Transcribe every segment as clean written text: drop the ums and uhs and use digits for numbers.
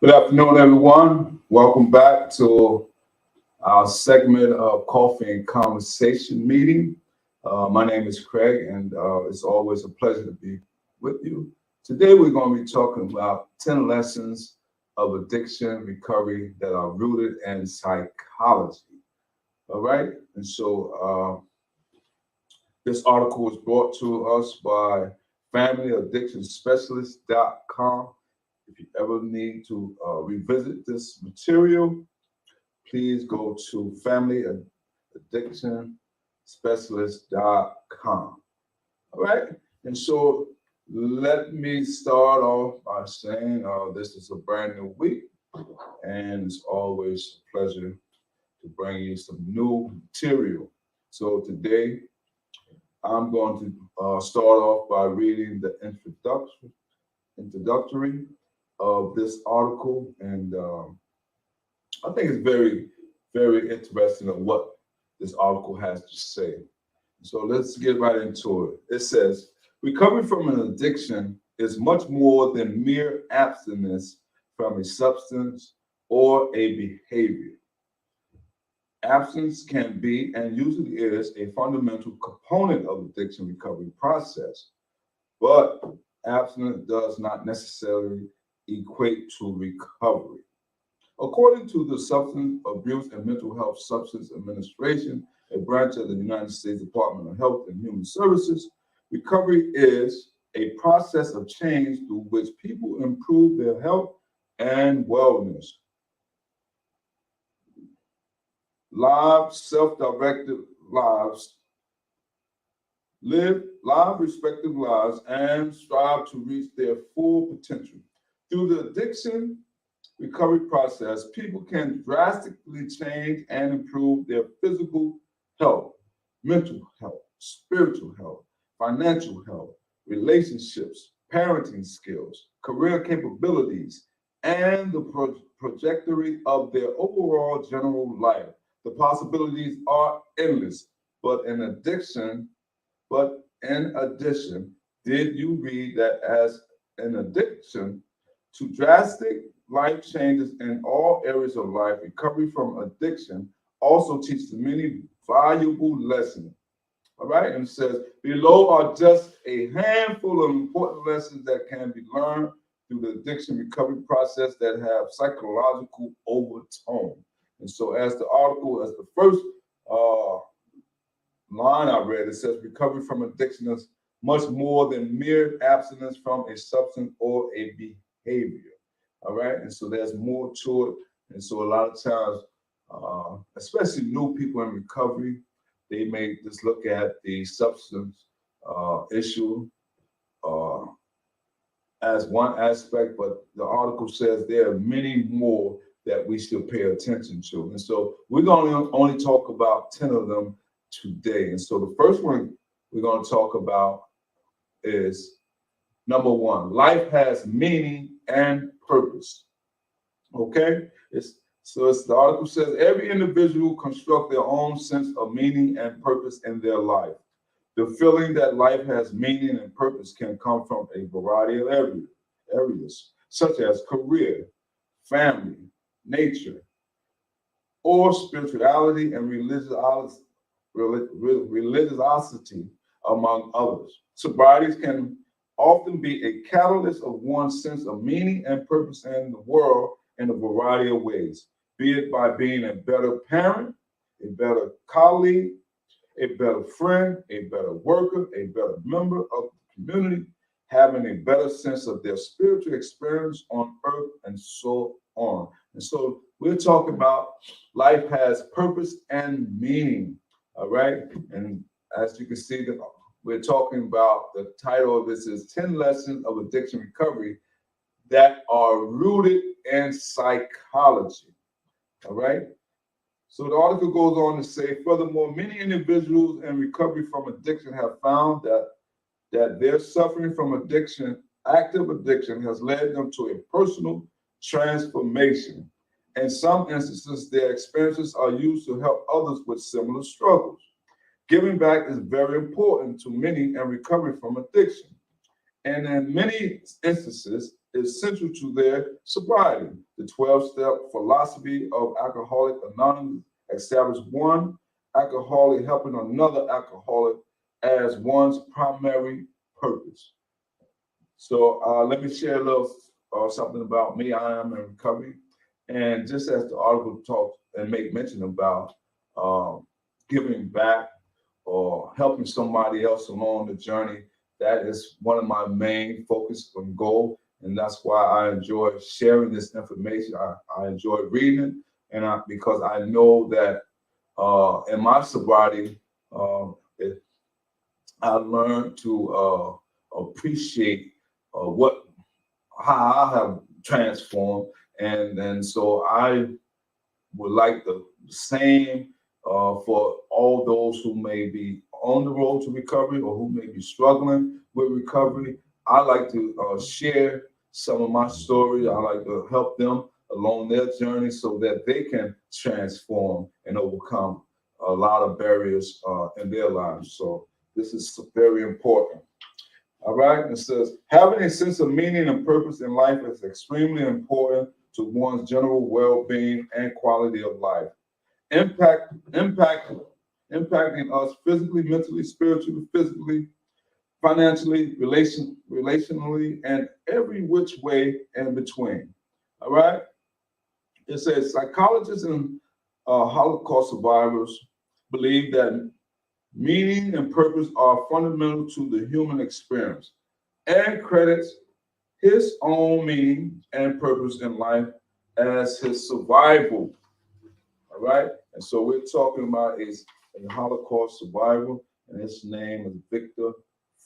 Good afternoon, everyone. Welcome back to our segment of Coffee and Conversation meeting. My name is Craig, and it's always a pleasure to be with you. Today, we're going to be talking about 10 lessons of addiction recovery that are rooted in psychology. All right. And so this article was brought to us by FamilyAddictionSpecialist.com. If you ever need to revisit this material, please go to FamilyAddictionSpecialist.com. All right. And so let me start off by saying this is a brand new week, and it's always a pleasure to bring you some new material. So today, I'm going to start off by reading the introductory of this article, and I think it's very, very interesting of what this article has to say. So let's get right into it. It says, recovery from an addiction is much more than mere abstinence from a substance or a behavior. Abstinence can be, and usually is, a fundamental component of addiction recovery process, but abstinence does not necessarily equate to recovery. According to the Substance Abuse and Mental Health Substance Administration, a branch of the United States Department of Health and Human Services, recovery is a process of change through which people improve their health and wellness. Live, self-directed lives, live live, respective lives, and strive to reach their full potential. Through the addiction recovery process, people can drastically change and improve their physical health, mental health, spiritual health, financial health, relationships, parenting skills, career capabilities, and the trajectory of their overall general life. The possibilities are endless, but in addition, did you read that as an addiction to drastic life changes in all areas of life, recovery from addiction also teaches many valuable lessons. All right, and it says below are just a handful of important lessons that can be learned through the addiction recovery process that have psychological overtone. And so, as the article, as the first line I read, it says recovery from addiction is much more than mere abstinence from a substance or a behavior. All right, and so there's more to it. And so, a lot of times, especially new people in recovery, they may just look at the substance issue as one aspect, but the article says there are many more that we should pay attention to. And so we're going to only talk about 10 of them today. And so the first one we're going to talk about is number one, life has meaning and purpose. Okay? The article says every individual constructs their own sense of meaning and purpose in their life. The feeling that life has meaning and purpose can come from a variety of areas such as career, family, nature, or spirituality and religiosity, among others. Sobriety can often be a catalyst of one's sense of meaning and purpose in the world in a variety of ways, be it by being a better parent, a better colleague, a better friend, a better worker, a better member of the community, having a better sense of their spiritual experience on earth, and so on. And so we're talking about life has purpose and meaning, all right? And as you can see, we're talking about the title of this is 10 Lessons of Addiction Recovery that are rooted in psychology, all right? So the article goes on to say, furthermore, many individuals in recovery from addiction have found that their suffering from addiction, active addiction, has led them to a personal transformation. In some instances, their experiences are used to help others with similar struggles. Giving back is very important to many in recovery from addiction. And in many instances, is central to their sobriety. The 12-step philosophy of Alcoholics Anonymous established one alcoholic helping another alcoholic as one's primary purpose. So let me share a little something about me. I am in recovery. And just as the article talks and make mention about giving back or helping somebody else along the journey, that is one of my main focus and goal. And that's why I enjoy sharing this information. I enjoy reading it, and because I know that in my sobriety, I learned to appreciate what how I have transformed, and so I would like the same for all those who may be on the road to recovery or who may be struggling with recovery. I like to share some of my story. I like to help them along their journey so that they can transform and overcome a lot of barriers in their lives. So this is very important. All right. It says having a sense of meaning and purpose in life is extremely important to one's general well-being and quality of life. Impacting us physically, mentally, spiritually, physically, financially, relationally, and every which way in between. All right. It says psychologists and Holocaust survivors believe that meaning and purpose are fundamental to the human experience, and credits his own meaning and purpose in life as his survival. All right. And so we're talking about a Holocaust survivor, and his name is Viktor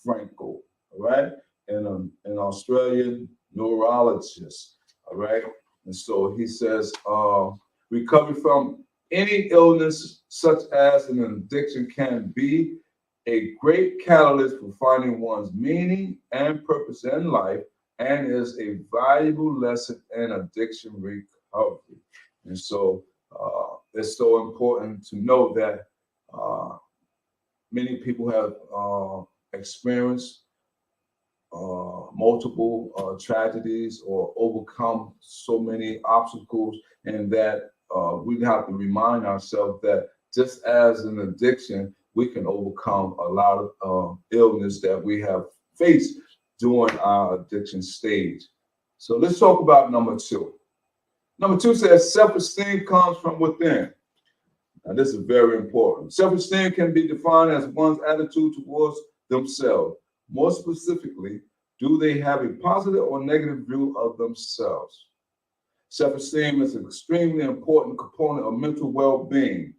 Frankl. All right. And an Australian neurologist. All right. And so he says, recovery from any illness, such as an addiction, can be a great catalyst for finding one's meaning and purpose in life, and is a valuable lesson in addiction recovery. And so it's so important to know that many people have experienced multiple tragedies or overcome so many obstacles, and that we have to remind ourselves that just as an addiction, we can overcome a lot of illness that we have faced during our addiction stage. So let's talk about number two. Number two says self-esteem comes from within. Now, this is very important. Self-esteem can be defined as one's attitude towards themselves. More specifically, do they have a positive or negative view of themselves? Self-esteem is an extremely important component of mental well-being.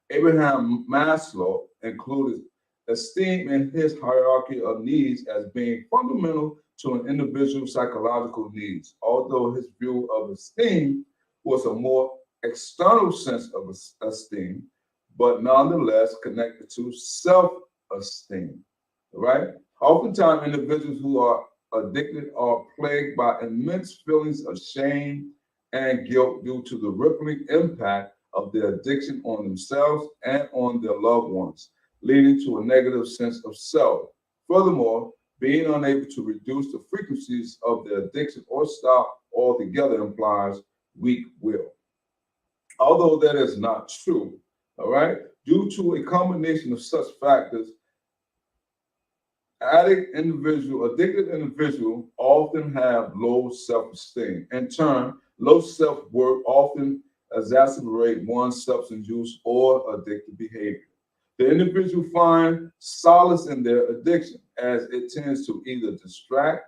Abraham Maslow included esteem in his hierarchy of needs as being fundamental to an individual's psychological needs, although his view of esteem was a more external sense of esteem, but nonetheless connected to self-esteem, right? Oftentimes, individuals who are addicted are plagued by immense feelings of shame and guilt due to the rippling impact of their addiction on themselves and on their loved ones, leading to a negative sense of self. Furthermore, being unable to reduce the frequencies of their addiction or stop altogether implies weak will. Although that is not true, all right, due to a combination of such factors, addicted individual often have low self-esteem. In turn, low self-worth often exacerbate one's substance use or addictive behavior. The individual find solace in their addiction as it tends to either distract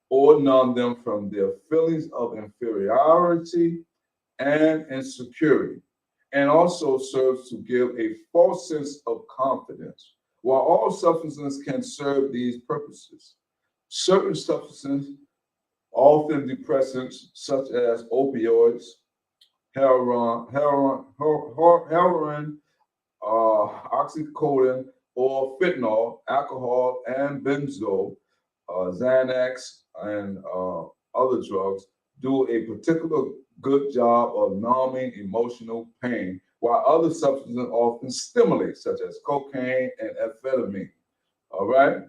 or numb them from their feelings of inferiority and insecurity, and also serves to give a false sense of confidence. While all substances can serve these purposes, certain substances, often depressants such as opioids, heroin, oxycodone, or fentanyl, alcohol, and benzo, Xanax, and other drugs do a particular good job of numbing emotional pain, while other substances often stimulate, such as cocaine and amphetamine. All right?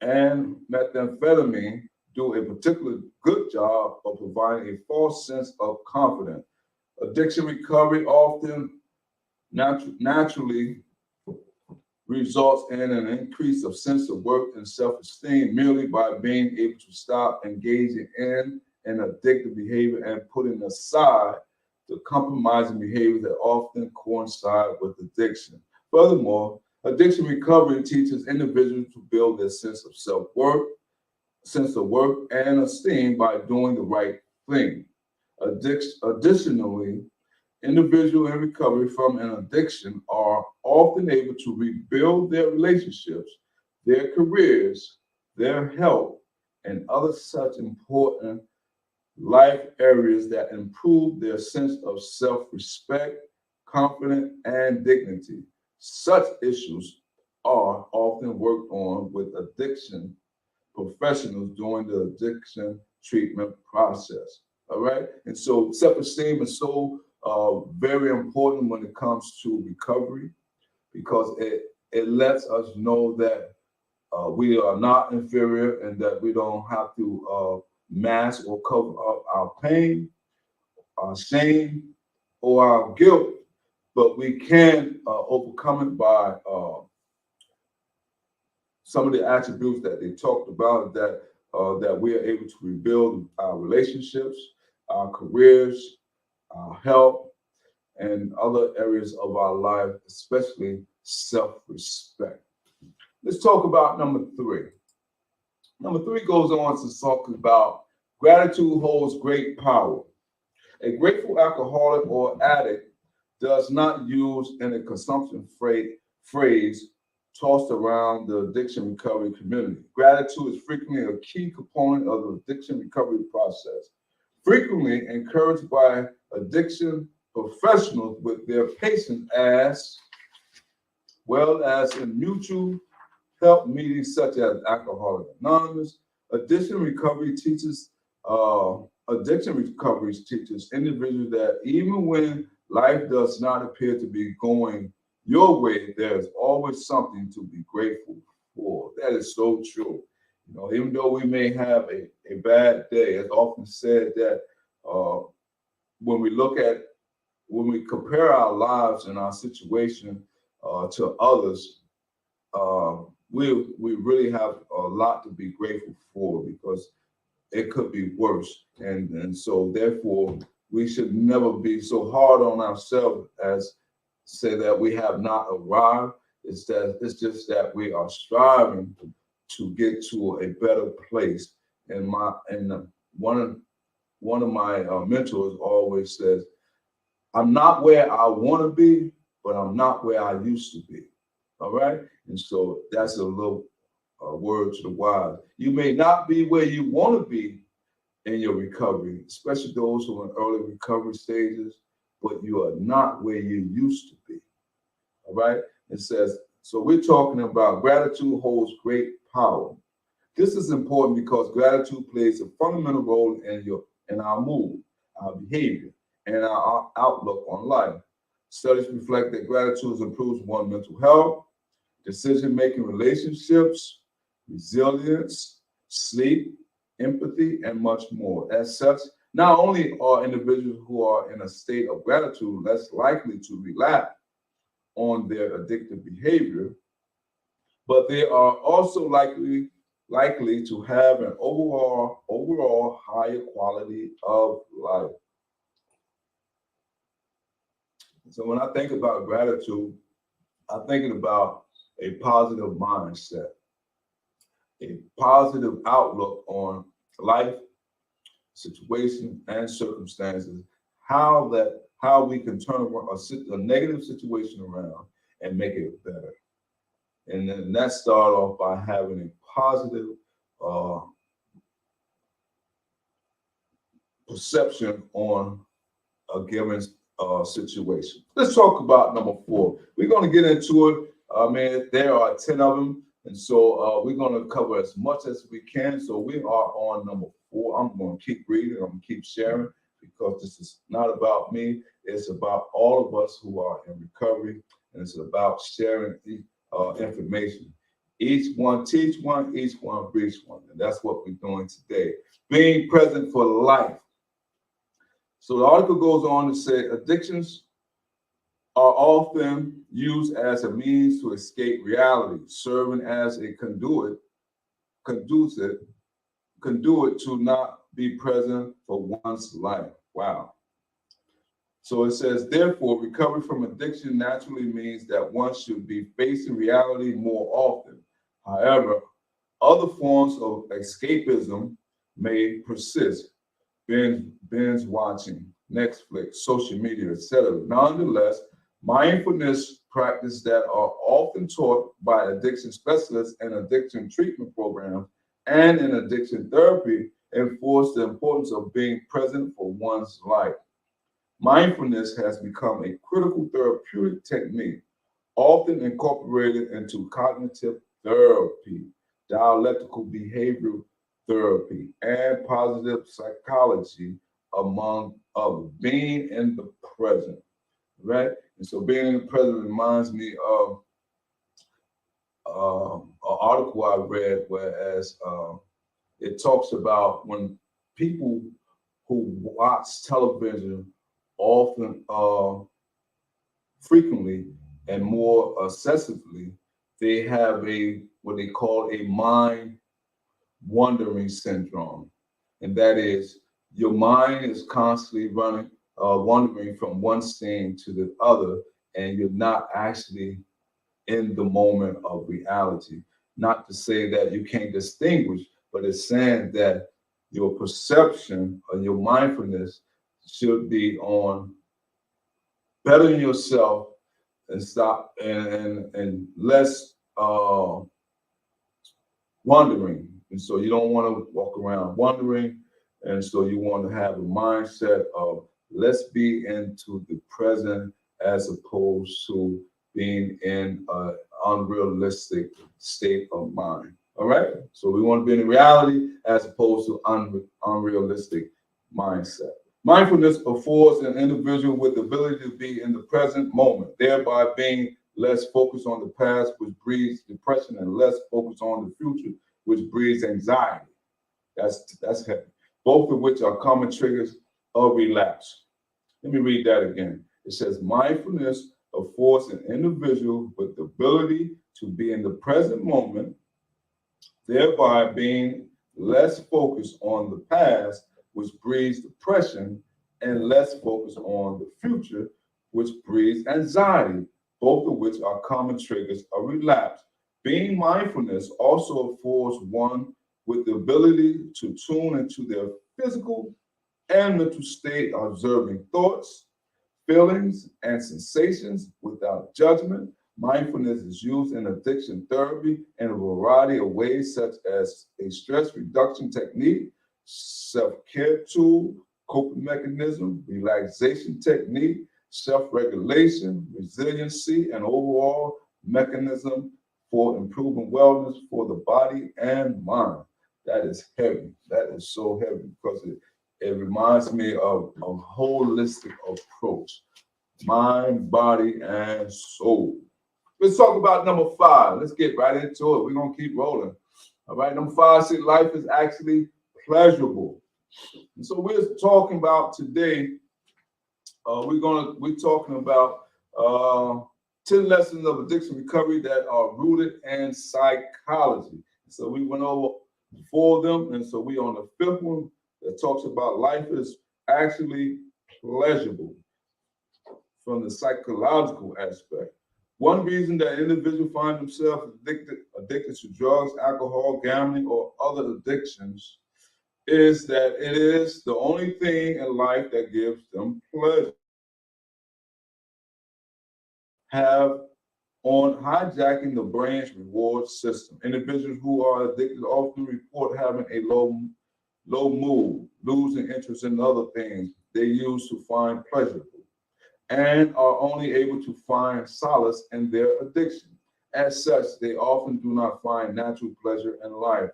And methamphetamine do a particularly good job of providing a false sense of confidence. Addiction recovery often naturally results in an increase of sense of worth and self-esteem merely by being able to stop engaging in an addictive behavior and putting aside the compromising behaviors that often coincide with addiction. Furthermore, addiction recovery teaches individuals to build their sense of self-worth, and esteem by doing the right thing. Additionally, individuals in recovery from an addiction are often able to rebuild their relationships, their careers, their health, and other such important life areas that improve their sense of self-respect, confidence, and dignity. Such issues are often worked on with addiction professionals during the addiction treatment process. All right. And so self-esteem is so very important when it comes to recovery because it lets us know that we are not inferior and that we don't have to mask or cover up our pain, our shame, or our guilt, but we can overcome it by some of the attributes that they talked about that we are able to rebuild our relationships, our careers, our health, and other areas of our life, especially self-respect. Let's talk about number 3. Number 3 goes on to talk about gratitude holds great power. A grateful alcoholic or addict does not use in a consumption phrase tossed around the addiction recovery community. Gratitude is frequently a key component of the addiction recovery process. Frequently encouraged by addiction professionals with their patients as well as in mutual help meetings such as Alcoholics Anonymous. Addiction recovery teaches individuals that even when life does not appear to be going your way, there's always something to be grateful for. That is so true. You know, even though we may have a bad day, it's often said that when we compare our lives and our situation to others, we really have a lot to be grateful for because it could be worse. And so therefore we should never be so hard on ourselves as say that we have not arrived. It's just that we are striving to get to a better place. And one of my mentors always says, I'm not where I want to be, but I'm not where I used to be. All right. And so that's a little word to the wise. You may not be where you want to be in your recovery, especially those who are in early recovery stages, but you are not where you used to be. All right. It says, so we're talking about gratitude holds great power. This is important because gratitude plays a fundamental role in our mood, our behavior, and our outlook on life. Studies reflect that gratitude improves one's mental health, decision-making, relationships, resilience, sleep, empathy, and much more. As such, not only are individuals who are in a state of gratitude less likely to relapse on their addictive behavior, but they are also likely to have an overall higher quality of life. So when I think about gratitude, I'm thinking about a positive mindset, a positive outlook on life, situation, and circumstances, how we can turn a negative situation around and make it better. And then that start off by having a positive perception on a given situation. Let's talk about number 4. We're going to get into it. There are 10 of them. And so we're going to cover as much as we can. So we are on number 4. I'm going to keep reading. I'm going to keep sharing because this is not about me. It's about all of us who are in recovery. And it's about sharing information. Each one teach one, each one preach one. And that's what we're doing today. Being present for life. So the article goes on to say addictions are often used as a means to escape reality, serving as a conducive conduit to not be present for one's life. Wow. So it says, therefore, recovery from addiction naturally means that one should be facing reality more often. However, other forms of escapism may persist, binge watching, Netflix, social media, etc. Nonetheless, mindfulness practices that are often taught by addiction specialists and addiction treatment programs and in addiction therapy enforce the importance of being present for one's life. Mindfulness has become a critical therapeutic technique, often incorporated into cognitive therapy, dialectical behavioral therapy, and positive psychology, among others. Being in the present, right? And so being in the present reminds me of an article I read, whereas it talks about when people who watch television often frequently and more obsessively, they have a what they call a mind wandering syndrome, and that is your mind is constantly wandering from one scene to the other, and you're not actually in the moment of reality. Not to say that you can't distinguish, but it's saying that your perception or your mindfulness should be on bettering yourself and stop and less wondering. And so you don't want to walk around wondering. And so you want to have a mindset of let's be into the present as opposed to being in an unrealistic state of mind. All right. So we want to be in reality as opposed to unrealistic mindset. Mindfulness affords an individual with the ability to be in the present moment, thereby being less focused on the past, which breeds depression, and less focused on the future, which breeds anxiety. That's heavy. Both of which are common triggers of relapse. Let me read that again. It says mindfulness affords an individual with the ability to be in the present moment, thereby being less focused on the past, which breeds depression, and less focused on the future, which breeds anxiety, both of which are common triggers of relapse. Being mindfulness also affords one with the ability to tune into their physical and mental state, observing thoughts, feelings, and sensations without judgment. Mindfulness is used in addiction therapy in a variety of ways, such as a stress reduction technique, self-care tool, coping mechanism, relaxation technique, self-regulation, resiliency, and overall mechanism for improving wellness for the body and mind. That is heavy. That is so heavy because it reminds me of a holistic approach, mind, body, and soul. Let's talk about number 5. Let's get right into it. We're going to keep rolling. All right, number 5, see, life is actually pleasurable. And so we're talking about today, we're talking about 10 lessons of addiction recovery that are rooted in psychology. So we went over 4 of them, and so we on the 5th one that talks about life is actually pleasurable from the psychological aspect. One reason that individuals find themselves addicted to drugs, alcohol, gambling, or other addictions is that it is the only thing in life that gives them pleasure. Have on hijacking the brain's reward system. Individuals who are addicted often report having a low mood, losing interest in other things they used to find pleasurable, and are only able to find solace in their addiction. As such, they often do not find natural pleasure in life.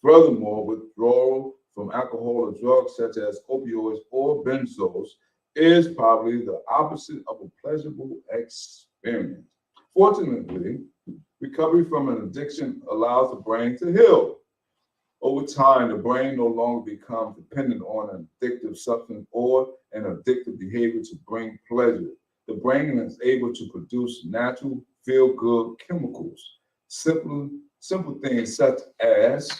Furthermore, withdrawal from alcohol or drugs such as opioids or benzos is probably the opposite of a pleasurable experience. Fortunately, Recovery from an addiction allows the brain to heal. Over time, the brain no longer becomes dependent on an addictive substance or an addictive behavior to bring pleasure. The brain is able to produce natural feel-good chemicals. Simple, simple things such as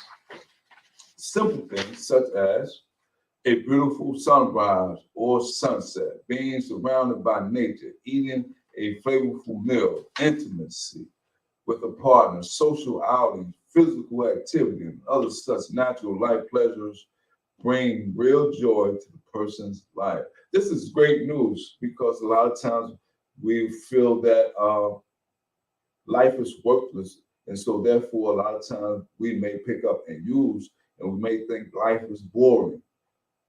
a beautiful sunrise or sunset, being surrounded by nature, eating a flavorful meal, intimacy with a partner, social outings, physical activity, and other such natural life pleasures bring real joy to the person's life. This is great news because a lot of times we feel that life is worthless. And so, therefore, a lot of times we may pick up and use, and we may think life is boring.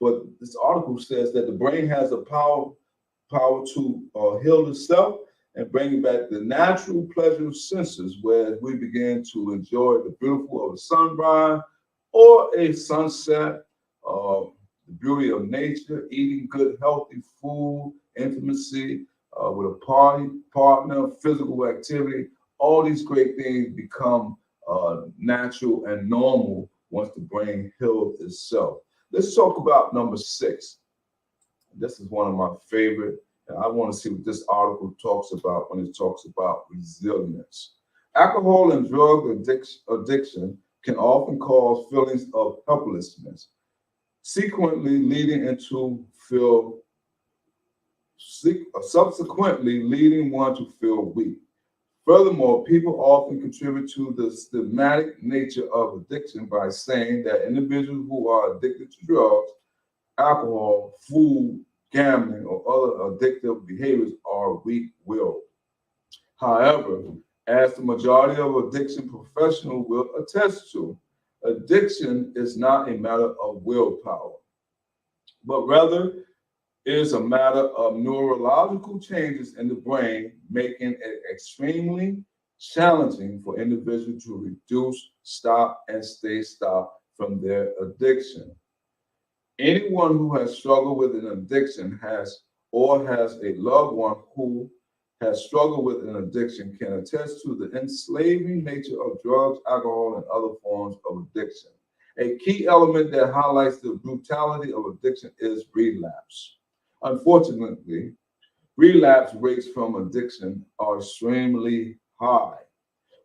But this article says that the brain has the power to heal itself and bring back the natural pleasure senses where we begin to enjoy the beautiful of a sunrise or a sunset, the beauty of nature, eating good, healthy food, intimacy with a partner, physical activity. All these great things become natural and normal once the brain heals itself. Let's talk about number 6. This is one of my favorite, and I want to see what this article talks about when it talks about resilience. Alcohol and drug addiction can often cause feelings of helplessness, subsequently leading one to feel weak. Furthermore, people often contribute to the systematic nature of addiction by saying that individuals who are addicted to drugs, alcohol, food, gambling, or other addictive behaviors are weak-willed. However, as the majority of addiction professionals will attest to, addiction is not a matter of willpower, but rather is a matter of neurological changes in the brain, making it extremely challenging for individuals to reduce, stop, and stay stopped from their addiction. Anyone who has struggled with an addiction has a loved one who has struggled with an addiction can attest to the enslaving nature of drugs, alcohol, and other forms of addiction. A key element that highlights the brutality of addiction is relapse. Unfortunately, relapse rates from addiction are extremely high,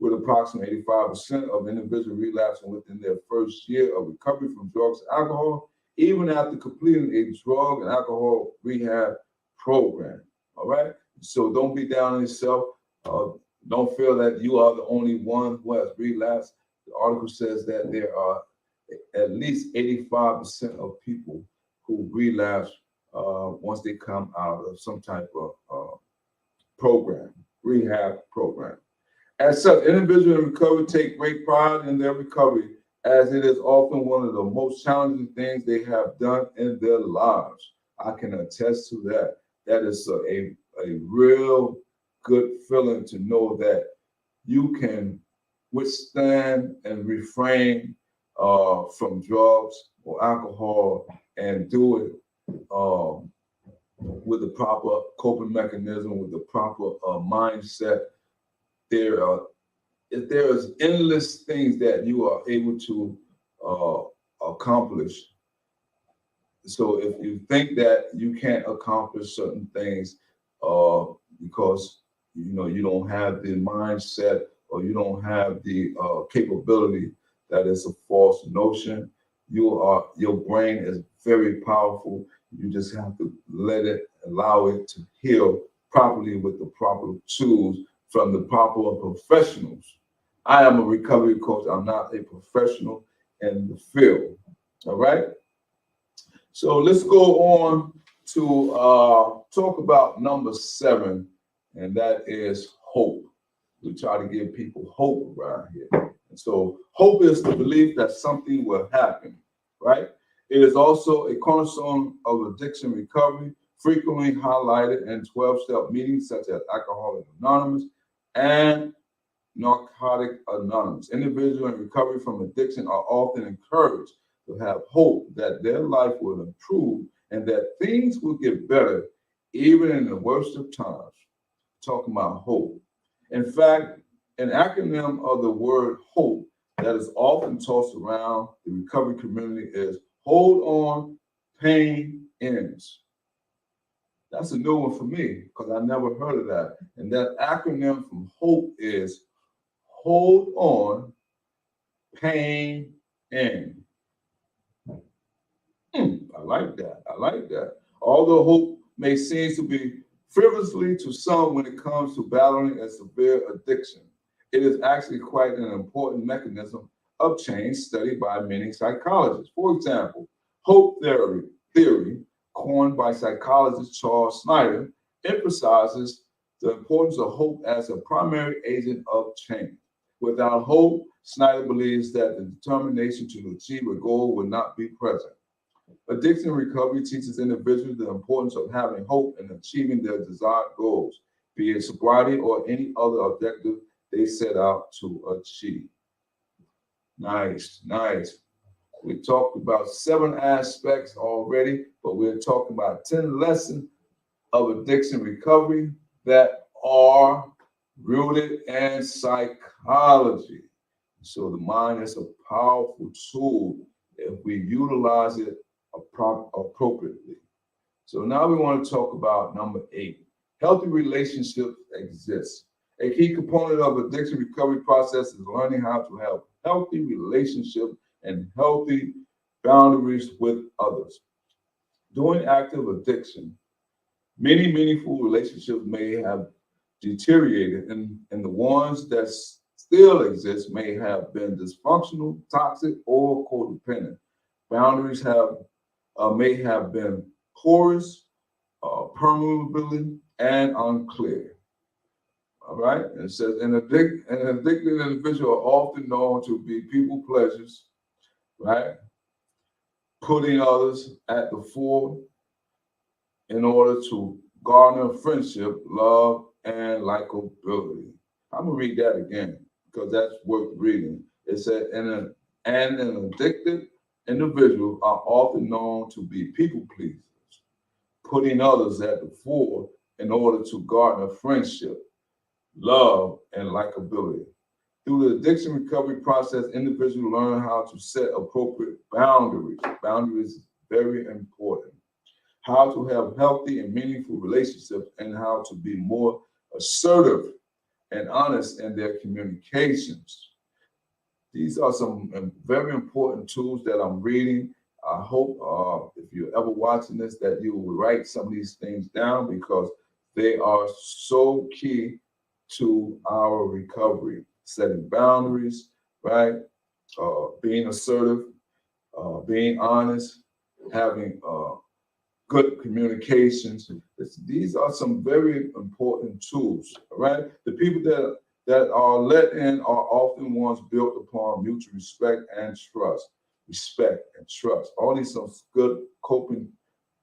with approximately 85% of individuals relapsing within their first year of recovery from drugs and alcohol, even after completing a drug and alcohol rehab program. All right? So don't be down on yourself. Don't feel that you are the only one who has relapsed. The article says that there are at least 85% of people who relapse once they come out of some type of program, rehab program. As such, individuals in recovery take great pride in their recovery, as it is often one of the most challenging things they have done in their lives. I can attest to that. That is a real good feeling to know that you can withstand and refrain from drugs or alcohol and do it with the proper coping mechanism, with the proper mindset. There are there is endless things that you are able to accomplish. So if you think that you can't accomplish certain things because you don't have the mindset or you don't have the capability, that is a false notion. Your brain is very powerful. You just have to allow it to heal properly with the proper tools from the proper professionals. I am a recovery coach. I'm not a professional in the field. All right. So let's go on to talk about number 7, and that is hope. We try to give people hope around here. And so hope is the belief that something will happen, right? It is also a cornerstone of addiction recovery, frequently highlighted in 12-step meetings such as Alcoholics Anonymous and Narcotic Anonymous. Individuals in recovery from addiction are often encouraged to have hope that their life will improve and that things will get better even in the worst of times. Talking about hope. In fact, An acronym of the word HOPE that is often tossed around the recovery community is Hold On, Pain Ends. That's a new one for me because I never heard of that. And that acronym from HOPE is Hold On, Pain Ends. I like that. I like that. Although hope may seem to be frivolously to some when it comes to battling a severe addiction, it is actually quite an important mechanism of change studied by many psychologists. For example, hope theory coined by psychologist Charles Snyder, emphasizes the importance of hope as a primary agent of change. Without hope, Snyder believes that the determination to achieve a goal will not be present. Addiction recovery teaches individuals the importance of having hope in achieving their desired goals, be it sobriety or any other objective they set out to achieve. Nice, nice. We talked about 7 aspects already, but we're talking about 10 lessons of addiction recovery that are rooted in psychology. So the mind is a powerful tool if we utilize it appropriately. So now we want to talk about number 8. Healthy relationships exist. A key component of addiction recovery process is learning how to have healthy relationships and healthy boundaries with others. During active addiction, many meaningful relationships may have deteriorated, and the ones that still exist may have been dysfunctional, toxic, or codependent. Boundaries may have been porous, permeable, and unclear. All right. And it says an addicted individual are often known to be people pleasers, right? Putting others at the fore in order to garner friendship, love, and likability. I'm gonna read that again because that's worth reading. It said, an addicted individual are often known to be people pleasers, putting others at the fore in order to garner friendship, love, and likability. Through the addiction recovery process, individuals learn how to set appropriate boundaries. Boundaries is very important. How to have healthy and meaningful relationships, and how to be more assertive and honest in their communications. These are some very important tools that I'm reading. I hope if you're ever watching this that you will write some of these things down because they are so key to our recovery. Setting boundaries, right? Being assertive, being honest, having good communications. These are some very important tools, all right? The people that are let in are often ones built upon mutual respect and trust. Respect and trust. All these are good coping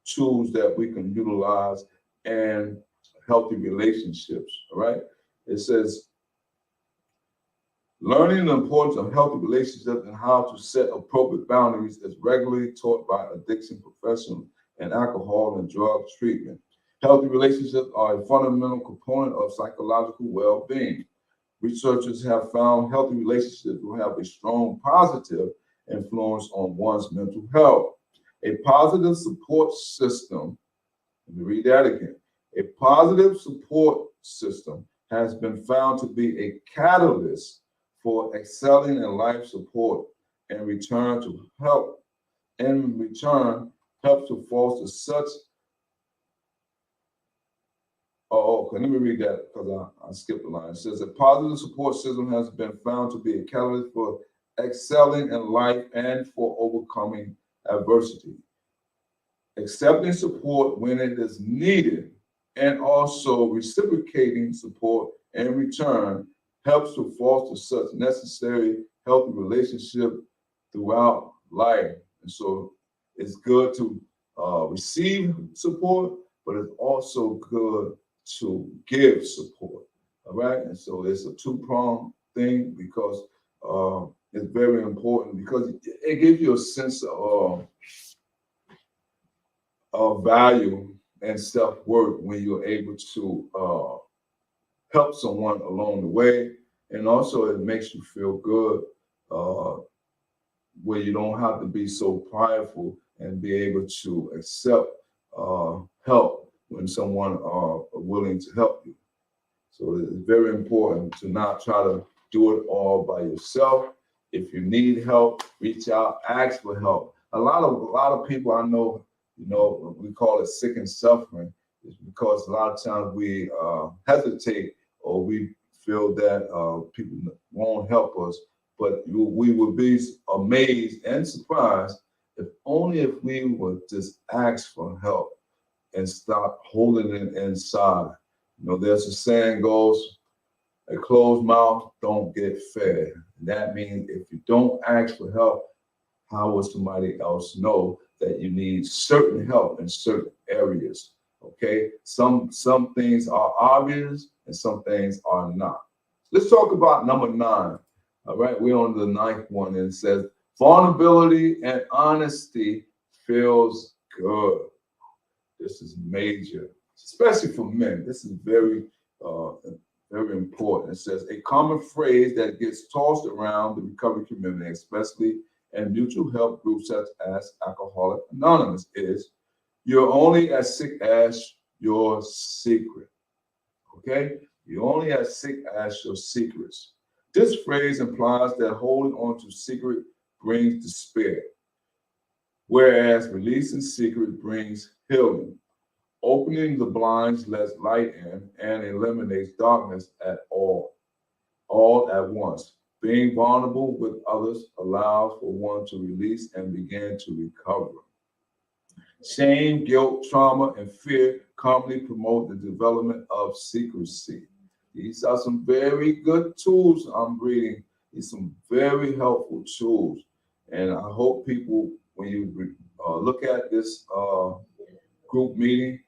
tools that we can utilize in healthy relationships, all right? It says, learning the importance of healthy relationships and how to set appropriate boundaries is regularly taught by addiction professionals and alcohol and drug treatment. Healthy relationships are a fundamental component of psychological well-being. Researchers have found healthy relationships will have a strong positive influence on one's mental health. A positive support system, let me read that again. A positive support system has been found to be a catalyst for excelling in life support and return to help. In return, helps to foster such. Oh, okay. Let me read that because I skipped the line. It says a positive support system has been found to be a catalyst for excelling in life and for overcoming adversity. Accepting support when it is needed and also reciprocating support in return helps to foster such necessary healthy relationship throughout life. And so it's good to receive support, but it's also good to give support. All right. And so it's a two-pronged thing because it's very important because it gives you a sense of value and self-worth when you're able to help someone along the way And also it makes you feel good, where you don't have to be so prideful and be able to accept help when someone are willing to help you. So it's very important to not try to do it all by yourself. If you need help, reach out, ask for help. A lot of people I know, we call it sick and suffering, is because a lot of times we hesitate, or we feel that people won't help us. But we would be amazed and surprised if only if we would just ask for help and stop holding it inside. There's a saying goes, a closed mouth don't get fed. And that means if you don't ask for help, how will somebody else know that you need certain help in certain areas? Okay, some things are obvious and some things are not. Let's talk about number 9. All right, we're on the 9th one, and it says vulnerability and honesty feels good. This is major, especially for men. This is uh, very important. It says a common phrase that gets tossed around the recovery community, especially in mutual help groups such as Alcoholics Anonymous, is you're only as sick as your secret. Okay? You're only as sick as your secrets. This phrase implies that holding on to secret brings despair, whereas releasing secret brings healing. Opening the blinds lets light in and eliminates darkness all at once. Being vulnerable with others allows for one to release and begin to recover. Shame, guilt, trauma, and fear commonly promote the development of secrecy. These are some very good tools I'm reading. These some very helpful tools. And I hope people, when you look at this group meeting,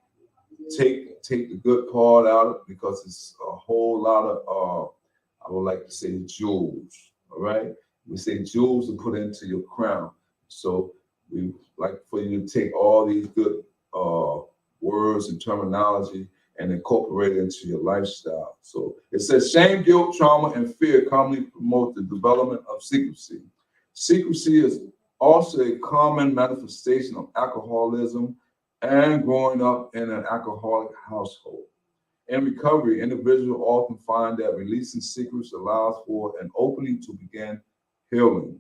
take the good part out of it, because it's a whole lot of I would like to say jewels. All right, we say jewels to put into your crown. So we like for you to take all these good words and terminology and incorporate it into your lifestyle. So it says shame, guilt, trauma, and fear commonly promote the development of secrecy. Secrecy is also a common manifestation of alcoholism and growing up in an alcoholic household. In recovery, individuals often find that releasing secrets allows for an opening to begin healing.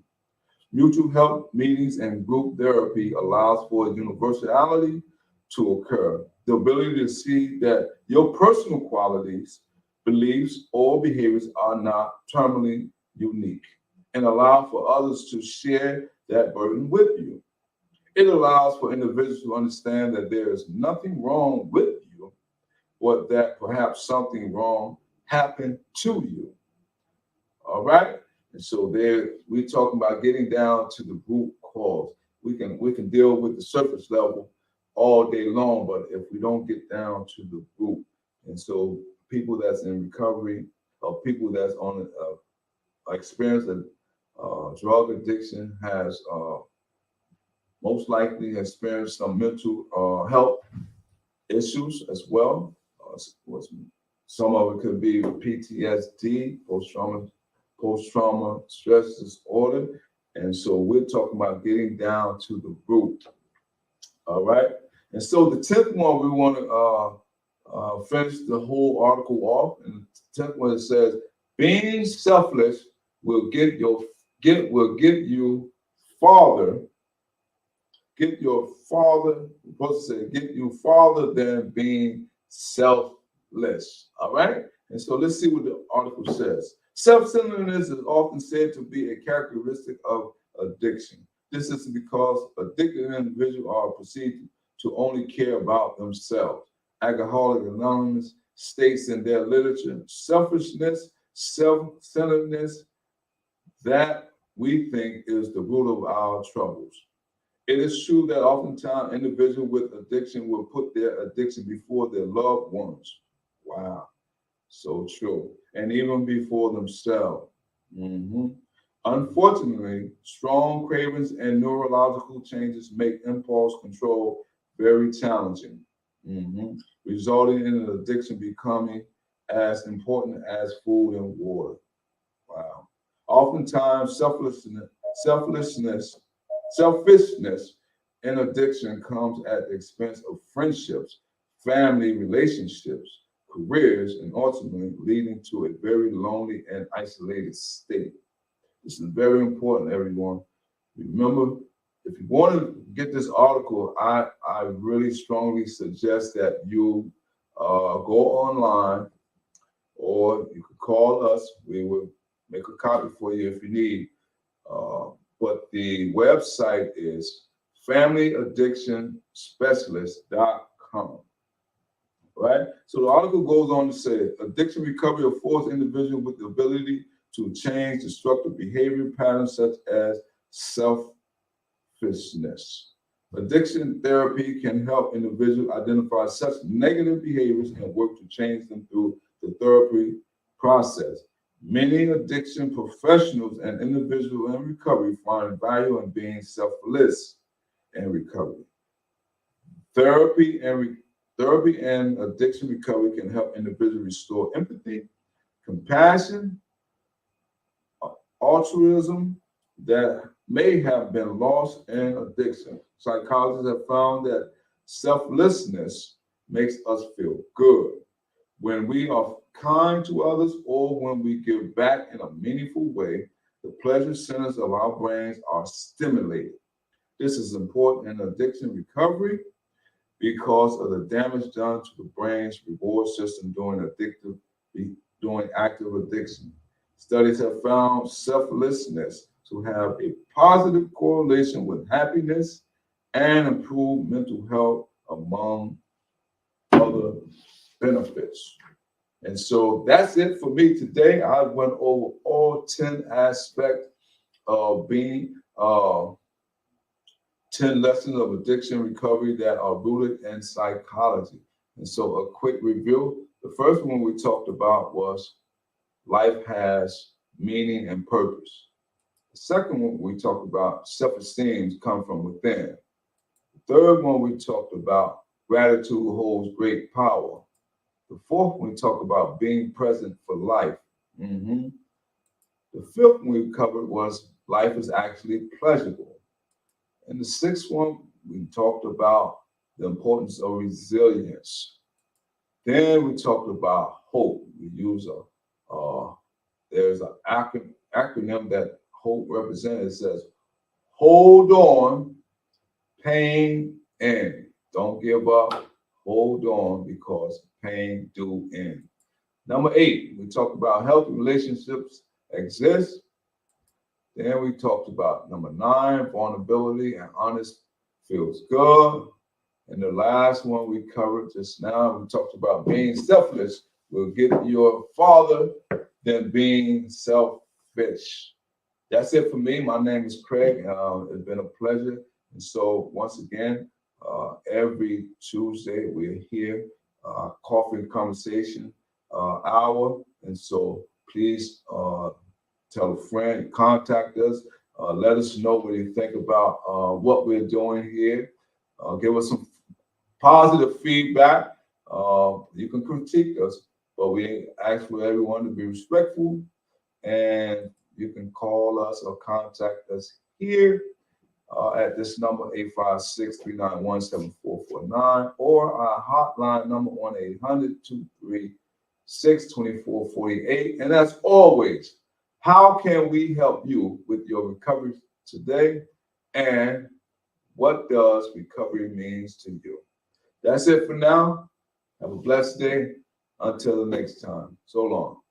Mutual help meetings and group therapy allows for universality to occur. The ability to see that your personal qualities, beliefs, or behaviors are not terminally unique, and allow for others to share that burden with you. It allows for individuals to understand that there is nothing wrong with you, but that perhaps something wrong happened to you. All right. And so there we're talking about getting down to the root cause. We can deal with the surface level all day long, but if we don't get down to the root, and so people that's in recovery, or people that's on experience of drug addiction, has most likely experienced some mental health issues as well. Some of it could be PTSD, post trauma stress disorder, and so we're talking about getting down to the root. All right, and so the 10th one we want to finish the whole article off, and the 10th one it says, "Being selfless will get you farther. Get your father, supposed to say, get you farther than being selfless." All right. And so let's see what the article says. Self-centeredness is often said to be a characteristic of addiction. This is because addicted individuals are perceived to only care about themselves. Alcoholics Anonymous states in their literature, selfishness, self-centeredness, that we think is the root of our troubles. It is true that oftentimes individuals with addiction will put their addiction before their loved ones. Wow, so true. And even before themselves. Mhm. Unfortunately, strong cravings and neurological changes make impulse control very challenging, resulting in an addiction becoming as important as food and water. Oftentimes, selfishness in addiction comes at the expense of friendships, family relationships, careers, and ultimately leading to a very lonely and isolated state. This is very important, everyone. Remember, if you want to get this article, I really strongly suggest that you go online, or you could call us. We will make a copy for you if you need. But the website is familyaddictionspecialist.com. Right? So the article goes on to say addiction recovery affords individuals with the ability to change destructive behavior patterns such as selfishness. Addiction therapy can help individuals identify such negative behaviors and work to change them through the therapy process. Many addiction professionals and individuals in recovery find value in being selfless in recovery. Therapy and addiction recovery can help individuals restore empathy, compassion, altruism that may have been lost in addiction. Psychologists have found that selflessness makes us feel good. When we are kind to others or when we give back in a meaningful way, the pleasure centers of our brains are stimulated. This is important in addiction recovery because of the damage done to the brain's reward system during active addiction. Studies have found selflessness to have a positive correlation with happiness and improved mental health, among other benefits. And so that's it for me today. I went over all 10 aspects of being 10 lessons of addiction recovery that are rooted in psychology. And so a quick review. The first one we talked about was life has meaning and purpose. The second one we talked about, self-esteem comes from within. The third one we talked about, gratitude holds great power. The fourth one we talked about being present for life. The fifth one we covered was life is actually pleasurable. And the sixth one, we talked about the importance of resilience. Then we talked about hope. We use there's an acronym that hope represents. It says, hold on, pain end. Don't give up, hold on, because pain do end. Number 8, we talked about healthy relationships exist. Then we talked about number 9, vulnerability and honest feels good. And the last one we covered just now, we talked about being selfless will get your farther than being selfish. That's it for me. My name is Craig. It's been a pleasure. And so once again, every Tuesday we're here, coffee and conversation hour. And so please tell a friend, contact us, let us know what you think about what we're doing here. Give us some positive feedback. You can critique us, but we ask for everyone to be respectful, and you can call us or contact us here at this number, 856-391-7449, or our hotline number, 1-800-236-2448. And as always, how can we help you with your recovery today? And what does recovery means to you? That's it for now. Have a blessed day. Until the next time. So long.